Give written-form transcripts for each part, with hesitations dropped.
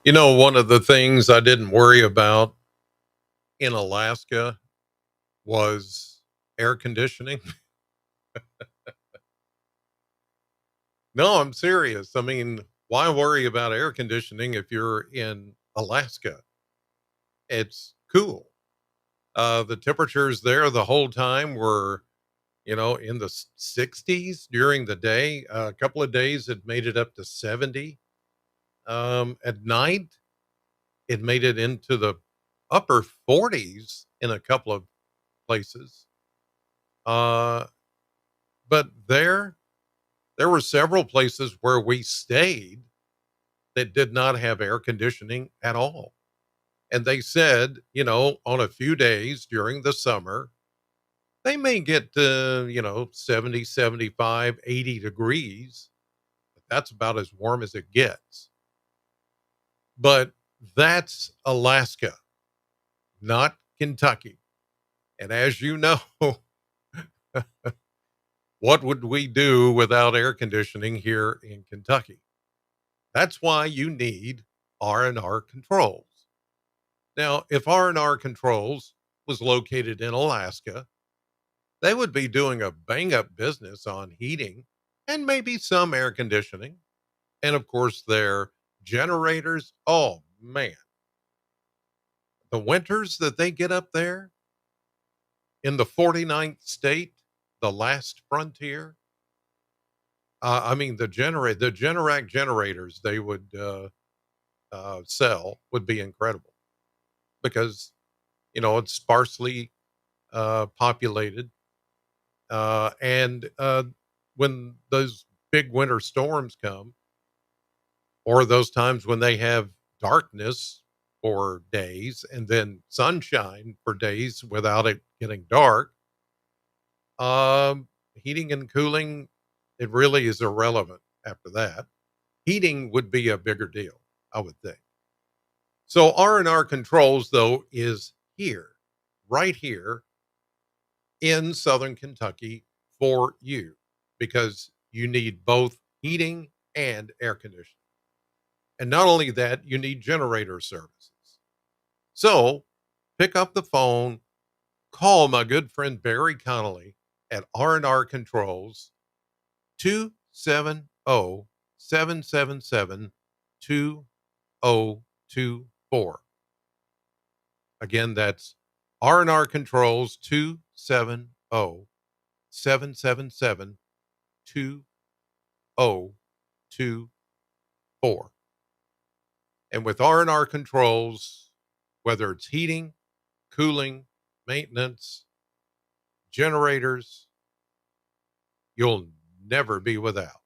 One of the things I didn't worry about in Alaska was air conditioning. No, I'm serious. I mean, why worry about air conditioning if you're in Alaska? It's cool. The temperatures there the whole time were, in the 60s during the day. A couple of days it made it up to 70. At night, it made it into the upper 40s in a couple of places. Uh, but there were several places where we stayed that did not have air conditioning at all. And they said, on a few days during the summer, they may get to, 70, 75, 80 degrees. But that's about as warm as it gets. But that's Alaska, not Kentucky. And as you know, what would we do without air conditioning here in Kentucky? That's why you need R&R controls. Now, if R&R controls was located in Alaska, they would be doing a bang up business on heating and maybe some air conditioning. And of course, their generators. Oh, man. The winters that they get up there in the 49th state, the last frontier. I mean, the Generac generators they would sell would be incredible because it's sparsely populated. And when those big winter storms come, or those times when they have darkness for days and then sunshine for days without it getting dark, heating and cooling, it really is irrelevant after that. Heating would be a bigger deal, I would think. So R&R controls though is here, right here in Southern Kentucky for you because you need both heating and air conditioning. And not only that, you need generator services. So pick up the phone, call my good friend Barry Connolly at R&R Controls 270 777 2024. Again, that's R&R Controls 270 777 2024. And with R&R Controls, whether it's heating, cooling, maintenance, generators, you'll never be without.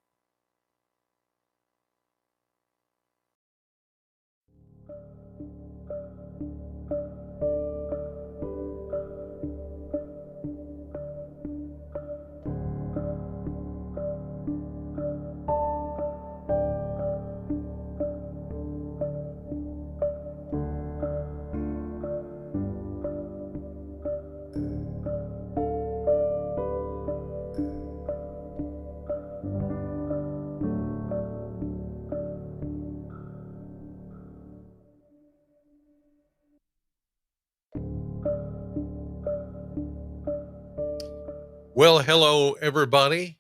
Well, hello, everybody.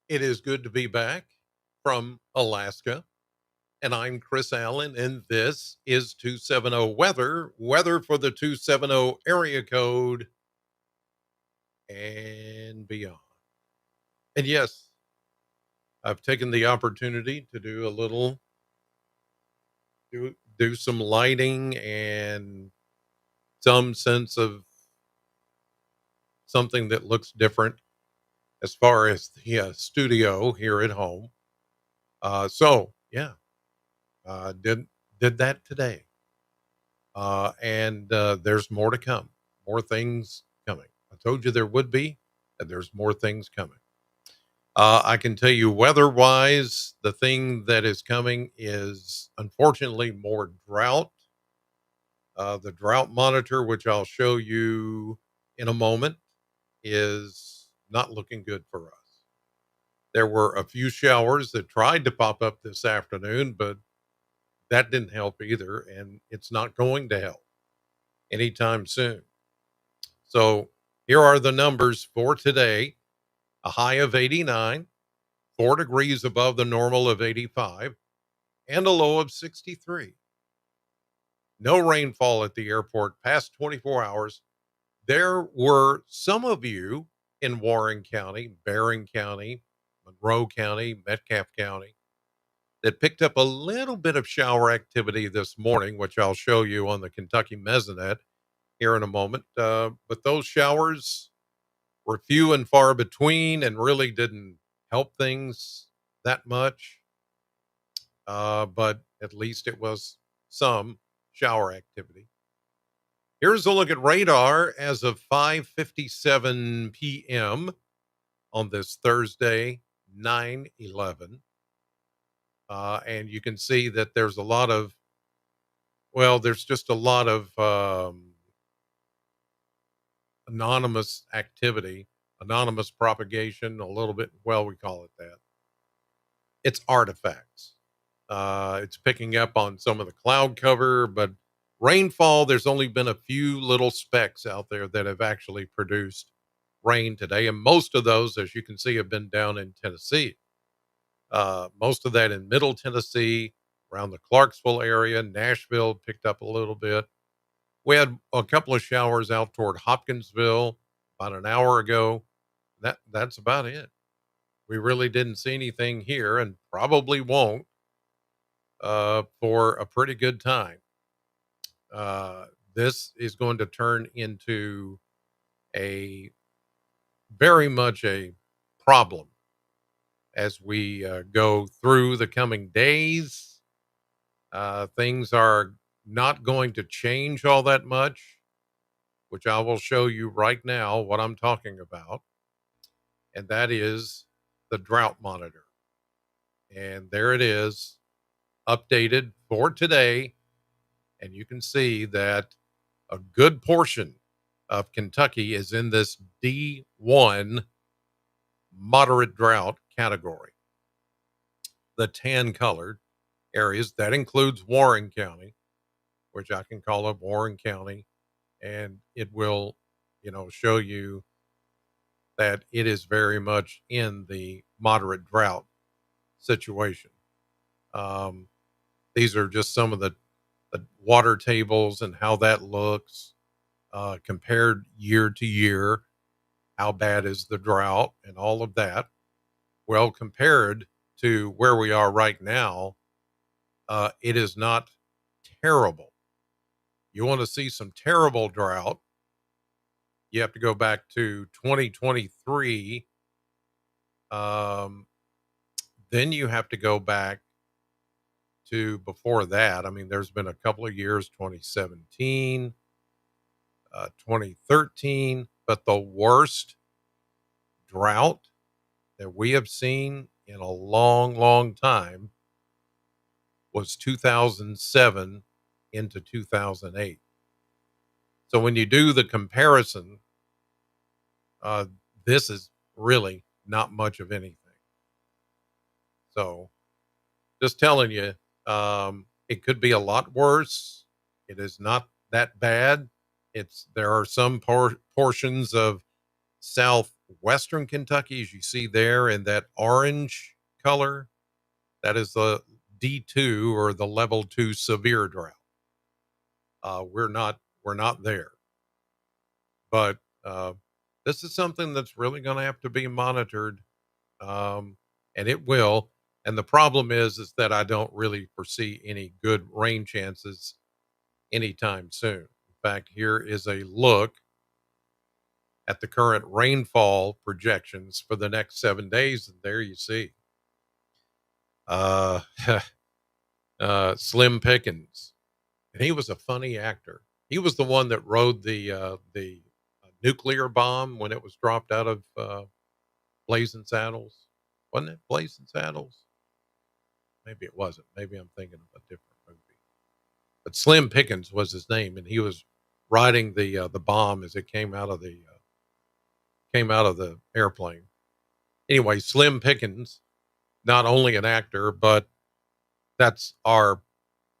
It is good to be back from Alaska. And I'm Chris Allen, and this is 270 weather for the 270 area code and beyond. And yes, I've taken the opportunity to do a little, do some lighting and some sense of something that looks different as far as the studio here at home. So yeah, did that today, and there's more to come. More things coming. I told you there would be, and there's more things coming. I can tell you, weather-wise, the thing that is coming is unfortunately more drought. The drought monitor, which I'll show you in a moment, is not looking good for us. There were a few showers that tried to pop up this afternoon, but That didn't help either, and it's not going to help anytime soon. So here are the numbers for today: a high of 89, 4 degrees above the normal of 85, and a low of 63. No rainfall at the airport past 24 hours. There were some of you in Warren County, Barron County, Monroe County, Metcalfe County that picked up a little bit of shower activity this morning, which I'll show you on the Kentucky Mesonet here in a moment. But those showers were few and far between and really didn't help things that much. But at least it was some shower activity. Here's a look at radar as of 5:57 p.m. on this Thursday, 9/11. And you can see that there's a lot of, well, there's just a lot of anonymous activity, anonymous propagation, a little bit. Well, we call it that. It's artifacts. It's picking up on some of the cloud cover, but rainfall, there's only been a few little specks out there that have actually produced rain today. And most of those, as you can see, have been down in Tennessee. Most of that in Middle Tennessee, around the Clarksville area. Nashville picked up a little bit. We had a couple of showers out toward Hopkinsville about an hour ago. That's about it. We really didn't see anything here, and probably won't for a pretty good time. Uh, this is going to turn into a very much a problem as we go through the coming days. Things are not going to change all that much, which I will show you right now what I'm talking about, and that is the drought monitor. And there it is, updated for today. And you can see that a good portion of Kentucky is in this D1 moderate drought category. The tan colored areas, that includes Warren County, which I can call up Warren County, and it will, show you that it is very much in the moderate drought situation. Um, these are just some of the water tables and how that looks compared year to year. How bad is the drought and all of that? Well, compared to where we are right now, it is not terrible. You want to see some terrible drought, you have to go back to 2023. Um, then you have to go back to before that. I mean, there's been a couple of years, 2017, 2013, but the worst drought that we have seen in a long, long time was 2007 into 2008. So when you do the comparison, uh, this is really not much of anything. So just telling you, it could be a lot worse. It is not that bad. There are some portions of southwestern Kentucky, as you see there in that orange color. That is the D2 or the level 2 severe drought. We're not there, but this is something that's really going to have to be monitored, um, and it will. And the problem is that I don't really foresee any good rain chances anytime soon. In fact, here is a look at the current rainfall projections for the next 7 days, and there you see uh, Slim Pickens, and he was a funny actor. He was the one that rode the nuclear bomb when it was dropped out of Blazing Saddles, wasn't it? Blazing Saddles? Maybe it wasn't. Maybe I'm thinking of a different movie. But Slim Pickens was his name, and he was riding the bomb as it came out of the airplane. Anyway, Slim Pickens, not only an actor, but that's our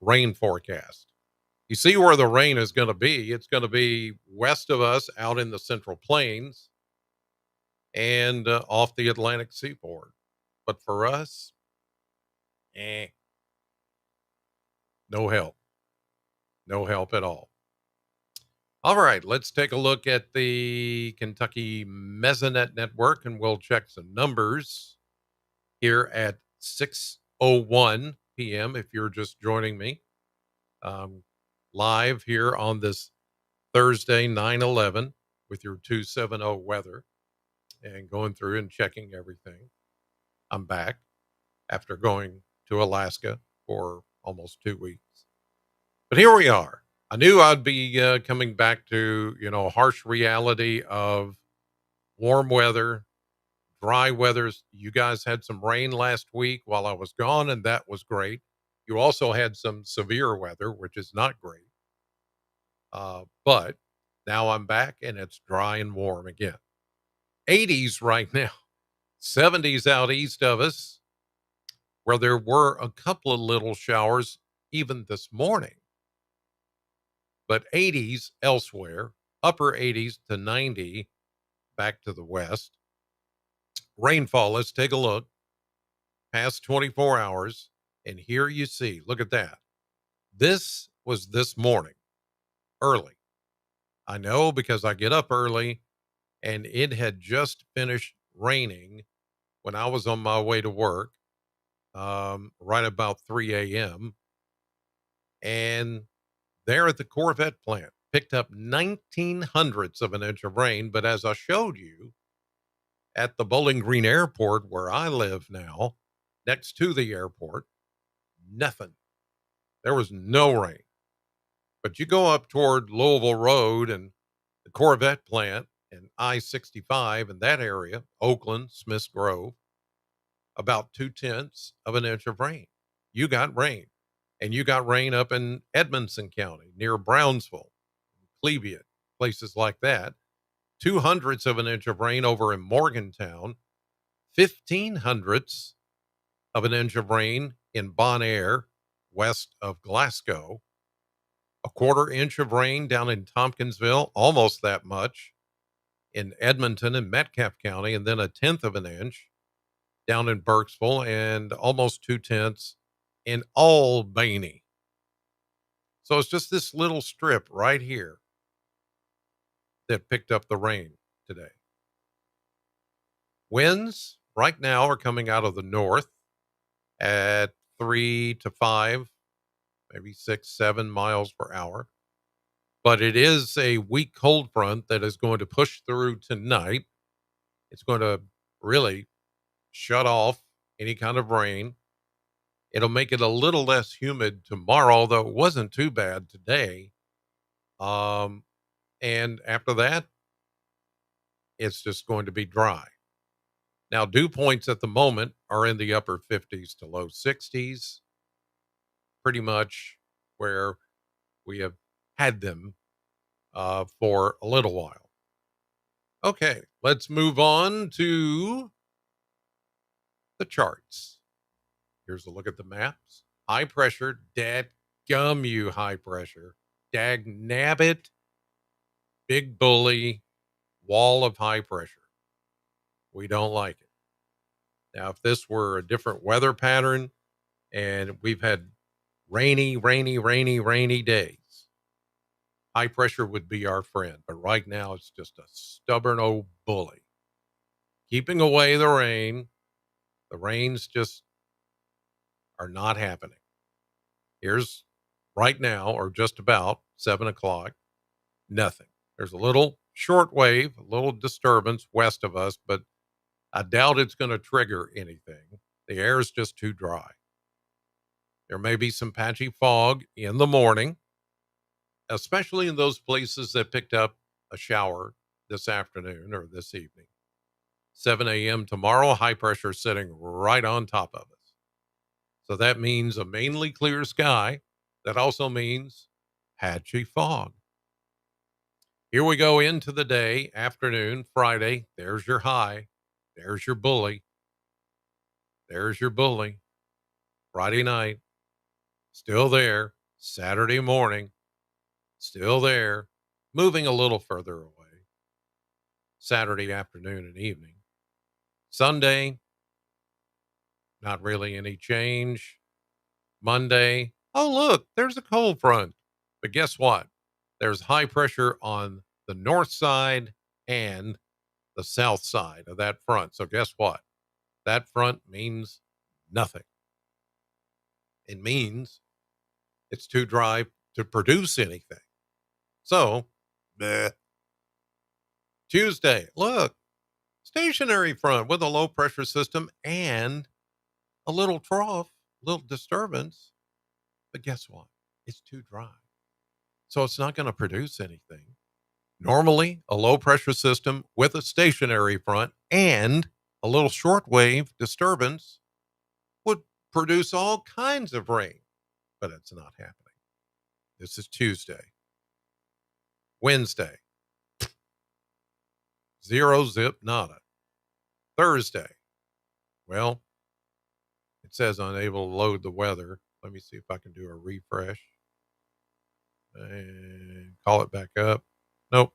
rain forecast. You see where the rain is going to be. It's going to be west of us out in the central plains and off the Atlantic seaboard. But for us, eh, no help. No help at all. All right, let's take a look at the Kentucky Mesonet Network and we'll check some numbers here at 6:01 p.m. if you're just joining me. Live here on this Thursday, 9/11, with your 270 weather and going through and checking everything. I'm back after going to Alaska for almost 2 weeks. But here we are. I knew I'd be coming back to, harsh reality of warm weather, dry weathers. You guys had some rain last week while I was gone, and that was great. You also had some severe weather, which is not great. But now I'm back and it's dry and warm again. 80s right now, 70s out east of us, where there were a couple of little showers even this morning, but 80s elsewhere, upper 80s to 90 back to the west. Rainfall, let's take a look. Past 24 hours, and here you see, look at that. This was this morning, early. I know because I get up early and it had just finished raining when I was on my way to work, right about 3 a.m. And there at the Corvette plant, picked up 19 hundredths of an inch of rain. But as I showed you at the Bowling Green Airport, where I live now, next to the airport, nothing. There was no rain. But you go up toward Louisville Road and the Corvette plant and I-65 in that area, Oakland, Smiths Grove, about 2/10 of an inch of rain. You got rain. And you got rain up in Edmonson County near Brownsville, Cleveland, places like that. 2/100 of an inch of rain over in Morgantown, 1/15 of an inch of rain in Bon Air, west of Glasgow, a 1/4 inch of rain down in Tompkinsville, almost that much in Edmonton and Metcalfe County, and then 1/10 of an inch down in Burkesville, and almost 2/10 in Albany. So it's just this little strip right here that picked up the rain today. Winds right now are coming out of the north at 3 to 5, maybe 6, 7 miles per hour. But it is a weak cold front that is going to push through tonight. It's going to really shut off any kind of rain. It'll make it a little less humid tomorrow, though it wasn't too bad today. And after that, it's just going to be dry. Now, dew points at the moment are in the upper 50s to low 60s, pretty much where we have had them for a little while. Okay, let's move on to the charts. Here's a look at the maps. High pressure, dad gum you high pressure, dag nabbit, big bully, wall of high pressure. We don't like it. Now, if this were a different weather pattern and we've had rainy days, high pressure would be our friend. But right now, it's just a stubborn old bully. Keeping away the rain. The rains just are not happening. Here's right now, or just about 7 o'clock, nothing. There's a little short wave, a little disturbance west of us, but I doubt it's going to trigger anything. The air is just too dry. There may be some patchy fog in the morning, especially in those places that picked up a shower this afternoon or this evening. 7 a.m. tomorrow, high pressure sitting right on top of us. So that means a mainly clear sky. That also means patchy fog. Here we go into the day, afternoon, Friday. There's your high. There's your bully. There's your bully. Friday night, still there. Saturday morning, still there, moving a little further away. Saturday afternoon and evening. Sunday, not really any change. Monday, oh, look, there's a cold front. But guess what? There's high pressure on the north side and the south side of that front. So guess what? That front means nothing. It means it's too dry to produce anything. So, bleh. Tuesday, look, stationary front with a low pressure system and a little trough, little disturbance. But guess what? It's too dry. So it's not going to produce anything. Normally, a low pressure system with a stationary front and a little shortwave disturbance would produce all kinds of rain, but it's not happening. This is Tuesday. Wednesday, zero zip nada. Thursday, well, it says unable to load the weather. Let me see if I can do a refresh and call it back up. Nope,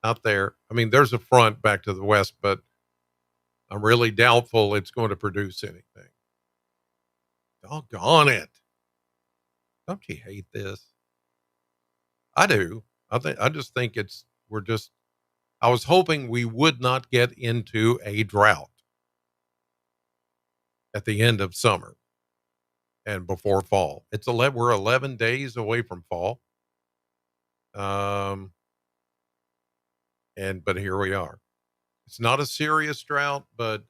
not there. I mean, there's a front back to the west, but I'm really doubtful it's going to produce anything. Doggone it. Don't you hate this? I do. I just think I was hoping we would not get into a drought at the end of summer and before fall. We're 11 days away from fall. Um but here we are. It's not a serious drought, but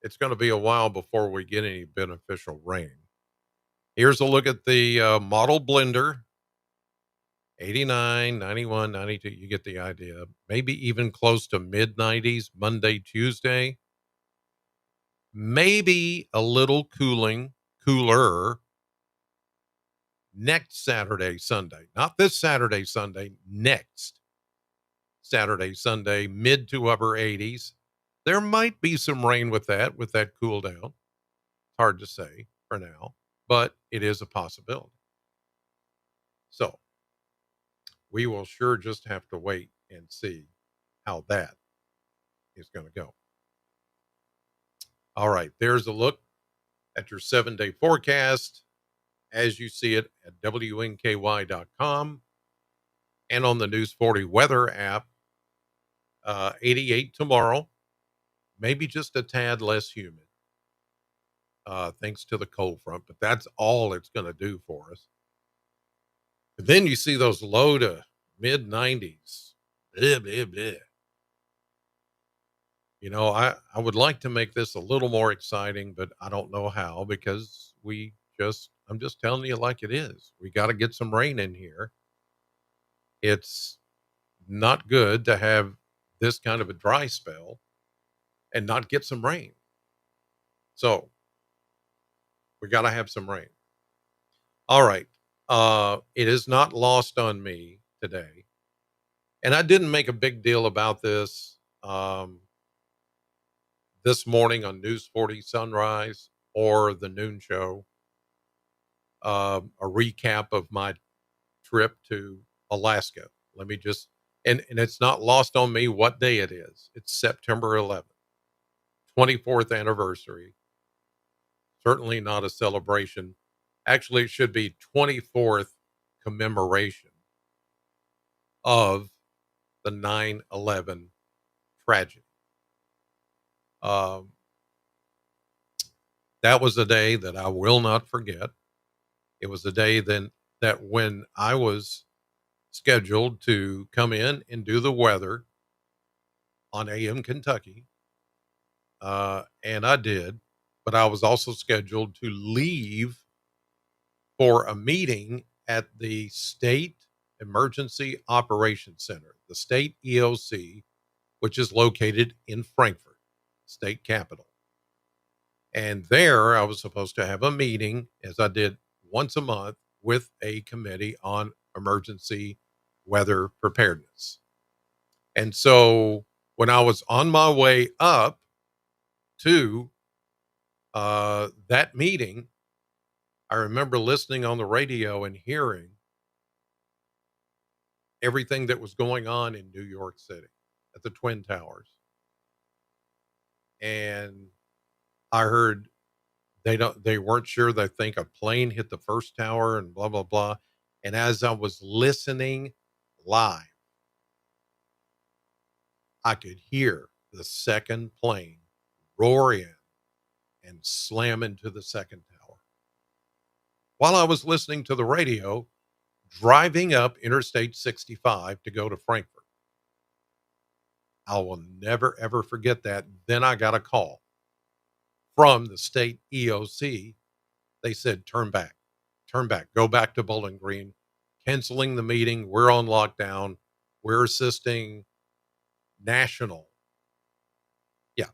it's going to be a while before we get any beneficial rain. Here's a look at the model blender. 89, 91, 92. You get the idea. Maybe even close to mid 90s Monday, Tuesday. Maybe a little cooler next Saturday, Sunday. Not this Saturday, Sunday, next Saturday, Sunday, mid to upper 80s. There might be some rain with that cool down. It's hard to say for now, but it is a possibility. So we will sure just have to wait and see how that is going to go. All right, there's a look at your 7-day forecast as you see it at WNKY.com and on the News 40 weather app. 88 tomorrow, maybe just a tad less humid, thanks to the cold front, but that's all it's going to do for us. And then you see those low to mid 90s. Blah, blah, blah. You know, I would like to make this a little more exciting, but I don't know how because I'm just telling you like it is. We got to get some rain in here. It's not good to have this kind of a dry spell and not get some rain. So we got to have some rain. All right. It is not lost on me today. And I didn't make a big deal about this this morning on News 40 Sunrise or the noon show. A recap of my trip to Alaska. Let me just, and it's not lost on me what day it is. It's September 11th, 24th anniversary. Certainly not a celebration. Actually, it should be 24th commemoration of the 9/11 tragedy. Um, that was a day that I will not forget. It was a day then that when I was scheduled to come in and do the weather on AM Kentucky, and I did, but I was also scheduled to leave for a meeting at the State Emergency Operations Center, the state EOC, which is located in Frankfurt, state capital. And there I was supposed to have a meeting, as I did once a month, with a committee on emergency weather preparedness. And so when I was on my way up to that meeting, I remember listening on the radio and hearing everything that was going on in New York City at the Twin Towers. And I heard they weren't sure. They think a plane hit the first tower and blah, blah, blah. And as I was listening live, I could hear the second plane roar in and slam into the second tower. While I was listening to the radio, driving up Interstate 65 to go to Frankfurt. I will never, ever forget that. Then I got a call from the state EOC. They said, turn back, go back to Bowling Green, canceling the meeting. We're on lockdown. We're assisting national. Yeah.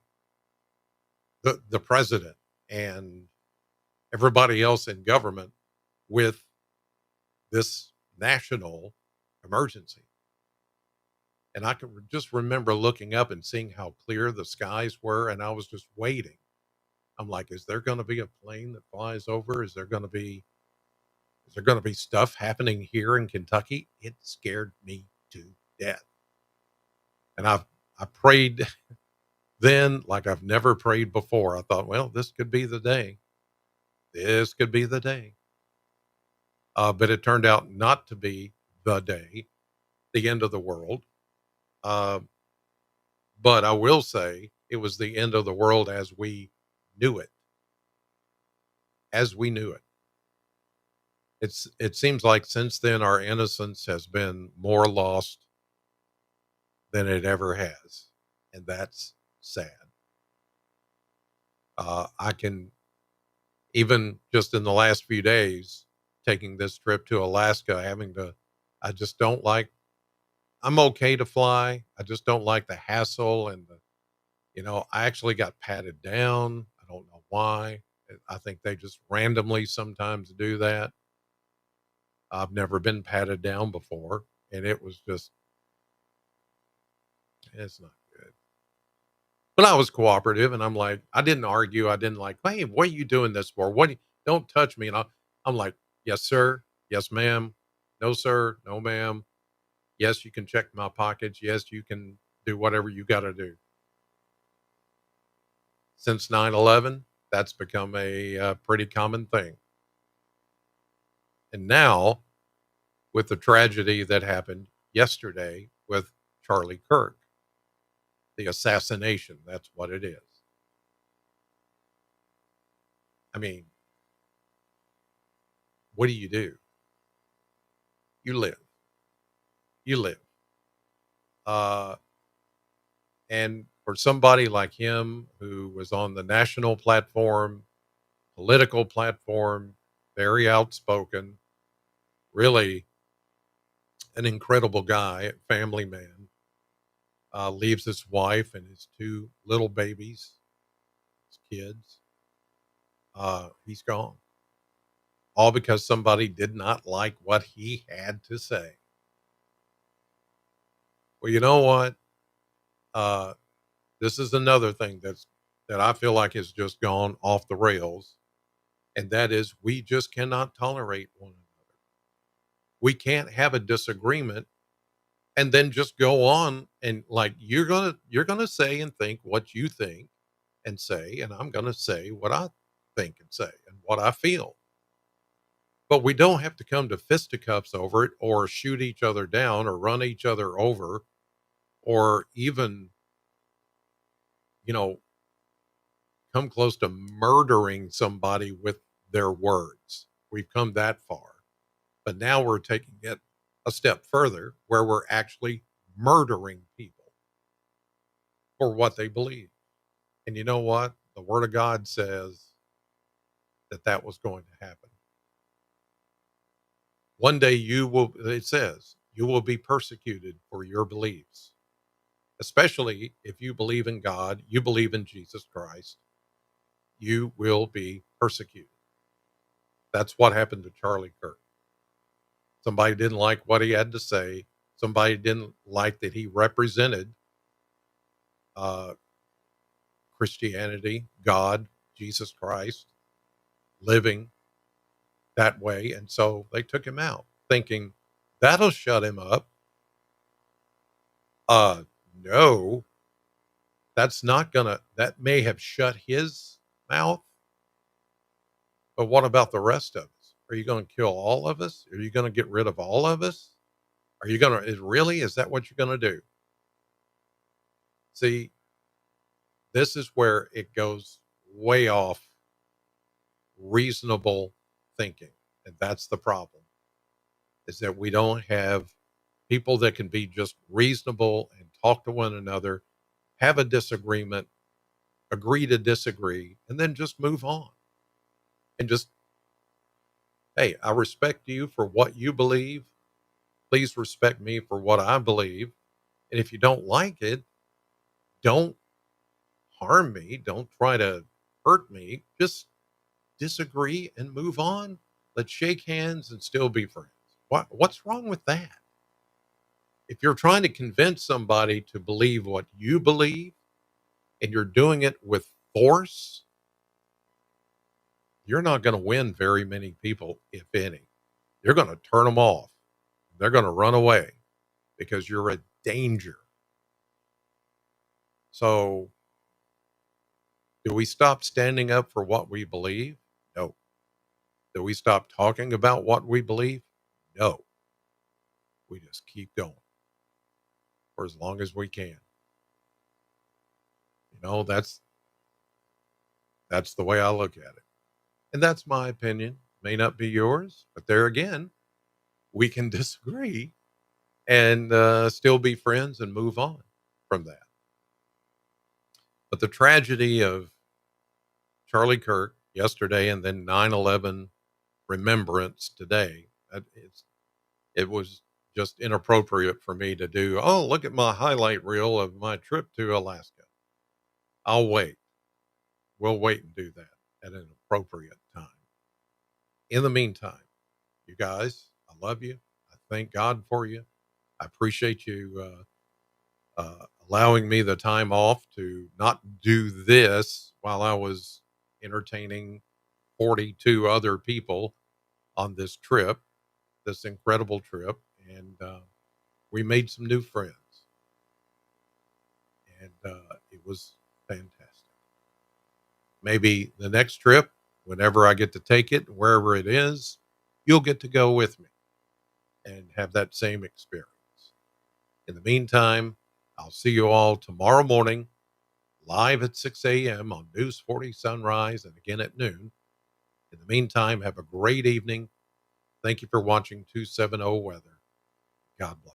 The president and everybody else in government with this national emergency. And I can just remember looking up and seeing how clear the skies were. And I was just waiting. I'm like, is there going to be a plane that flies over? Is there going to be stuff happening here in Kentucky? It scared me to death. And I prayed then like I've never prayed before. I thought, well, this could be the day. This could be the day. But it turned out not to be the day, the end of the world. Uh, but I will say it was the end of the world as we knew it, as we knew it. It seems like since then our innocence has been more lost than it ever has, and that's sad. I can even just in the last few days taking this trip to Alaska, having to. I just don't like. I'm okay to fly. I just don't like the hassle and the. I actually got patted down. I don't know why. I think they just randomly sometimes do that. I've never been patted down before, and it was just it's not good. But I was cooperative, and I'm like, I didn't argue. I didn't like, hey, what are you doing this for? Don't touch me. And I'm like, yes, sir. Yes, ma'am. No, sir. No, ma'am. Yes, you can check my pockets. Yes, you can do whatever you got to do. Since 9/11, that's become a pretty common thing. And now, with the tragedy that happened yesterday with Charlie Kirk, the assassination, that's what it is. I mean, what do? You live. You live. Uh, and for somebody like him who was on the national platform, political platform, very outspoken, really an incredible guy, family man, leaves his wife and his two little babies, his kids. He's gone. All because somebody did not like what he had to say. Well, you know what? Uh, this is another thing that I feel like has just gone off the rails, and that is we just cannot tolerate one another. We can't have a disagreement and then just go on and like you're gonna say and think what you think and say, and I'm gonna say what I think and say and what I feel. But we don't have to come to fisticuffs over it or shoot each other down or run each other over or even, you know, come close to murdering somebody with their words. We've come that far. But now we're taking it a step further where we're actually murdering people for what they believe. And you know what? The word of God says that that was going to happen. One day it says, you will be persecuted for your beliefs, especially if you believe in God, you believe in Jesus Christ, you will be persecuted. That's what happened to Charlie Kirk. Somebody didn't like what he had to say. Somebody didn't like that he represented uh, Christianity, God, Jesus Christ, living. that way. And so they took him out thinking that'll shut him up. No, that's not gonna, that may have shut his mouth, but what about the rest of us? Are you going to kill all of us? Are you going to get rid of all of us? Are you going to, is that what you're going to do? See, this is where it goes way off reasonable thinking. And that's the problem, is that we don't have people that can be just reasonable and talk to one another, have a disagreement, agree to disagree, and then just move on. And just, hey, I respect you for what you believe. Please respect me for what I believe. And if you don't like it, don't harm me. Don't try to hurt me. Just disagree and move on. Let's shake hands and still be friends. What's wrong with that? If you're trying to convince somebody to believe what you believe and you're doing it with force, you're not going to win very many people, if any. You're going to turn them off. They're going to run away because you're a danger. So, do we stop standing up for what we believe? No. Do we stop talking about what we believe? No. We just keep going for as long as we can. That's the way I look at it. And that's my opinion. May not be yours, but there again, we can disagree and still be friends and move on from that. But the tragedy of Charlie Kirk yesterday and then 9/11 remembrance today, it was just inappropriate for me to do. Oh, look at my highlight reel of my trip to Alaska. I'll wait. We'll wait and do that at an appropriate time. In the meantime, you guys, I love you. I thank God for you. I appreciate you allowing me the time off to not do this while I was entertaining 42 other people on this trip, this incredible trip. And we made some new friends, and it was fantastic. Maybe the next trip, whenever I get to take it, wherever it is, you'll get to go with me and have that same experience. In the meantime, I'll see you all tomorrow morning, live at 6 a.m. on News 40 Sunrise and again at noon. In the meantime, have a great evening. Thank you for watching 270 Weather. God bless.